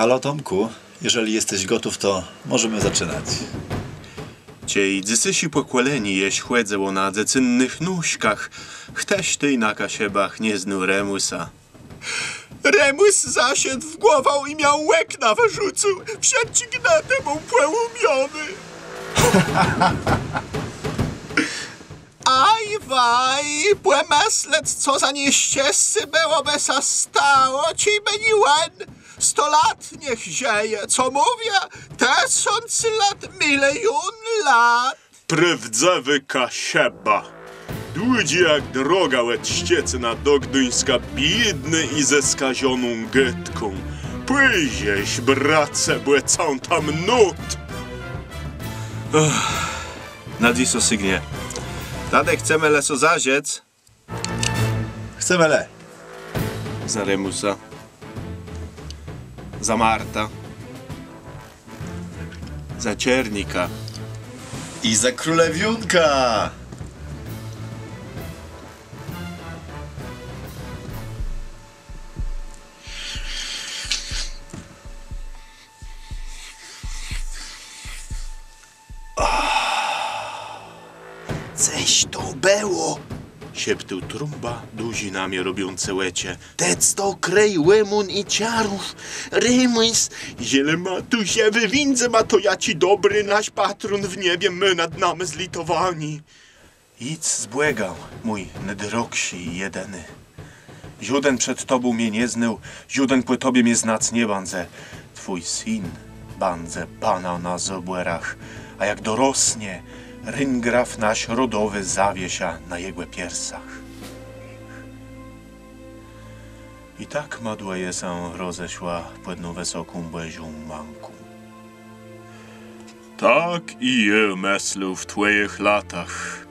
Halo Tomku, jeżeli jesteś gotów, to możemy zaczynać. Ciej dzysysi pokłeleni jeś chłedzeło na dzecynnych nóżkach. Chcesz ty na kasiebach nie znu Remusa. Remus zasiedł w głową i miał łek na wyrzucu. Wsiadł gnatem upłełumiony. Aj waj, płemeslec, co za nieściescy byłoby sa stało ci byli łen. 100 lat niech zieje, co mówię, 1000 lat, milion lat. Prawdzawy kasieba. Dłudzie jak droga łećściecna dogduńska, biedny i ze skazioną getką. Pyzieś, brace, błecą tam nut. Na dziś sygnie. Tadek chcemy leso zaziec. Chcemy le. Za Remusa. Za Marta. Za Ciernika. I za królewiunka. Coś to było! Sieptył trumba, duzi namie robiące łecie. Tec to krej łemun i ciarów. Remus, ziele matusie, wywindzę ma to ja ci dobry, nasz patron w niebie, my nad nami zlitowani. Idź zbłegał, mój nedroksi jedyny. Zióden przed tobą mnie nie znył, zióden po tobie mnie znac nie bandzę. Twój syn bandzę pana na zobłerach, a jak dorosnie, ryngraf nasz rodowy zawiesia na jego piersach. I tak madłeje się rozeszła płedną wysoką błezią manku. Tak i je meslu w twoich latach,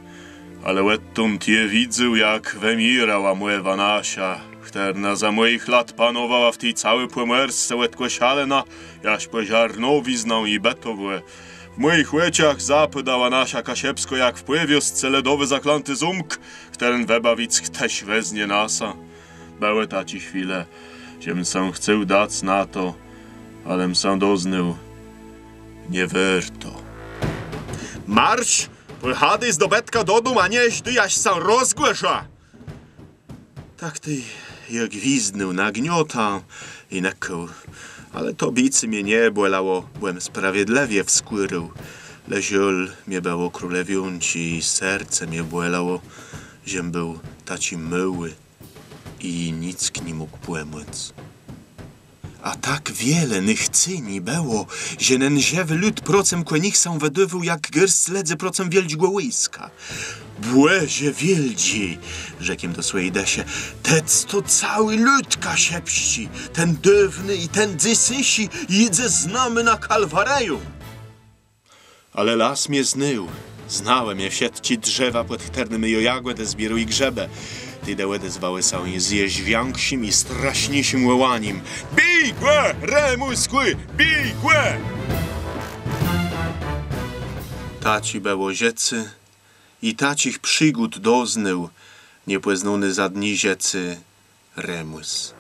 ale łettąd je widzę, jak wymirała młewa nasia, która za moich lat panowała w tej całej płemersce łetkłesialena, jaś poziarnowi znał i betowłe. W moich łeciach zapydała nasia kasiepsko, jak w wiosce ledowy zaklanty zumk, którym webawic ktoś weznie nasa. Były taci chwile, ziem sam chcę dać na to, alem sam doznył. Nie werto. Marsz! Pojchady z dobetka do dum, a nieźdy jaś sam rozgłesza! Tak ty jak gwizdnął nagniota i nakł. Ale to bicy mnie nie bolało, byłem sprawiedliwie wskłyrył. Leziol mnie było królewiunci i serce mnie bolało, ziem był taci myły i nic nie mógł płemóc. A tak wiele nychcyni było, że nędziewy lud procem kłenich sam wedywał, jak gers ledze procem wielć głołyska. Błezie wieldzi, rzekiem do swojej desie, tec to cały lud kasiepści, ten dywny i ten dysysi, idze znamy na Kalwareju. Ale las mnie znył, znałem je wsiad ci drzewa pod ternym i jagłę zbieru i grzebę. Ty dełedy zwały są z jeźwiększym i straszniejszym łełaniem. Bigłe, remuskły, bigłe! Taci było ziecy i tacich przygód doznył, niepłeznony za dni ziecy Remus.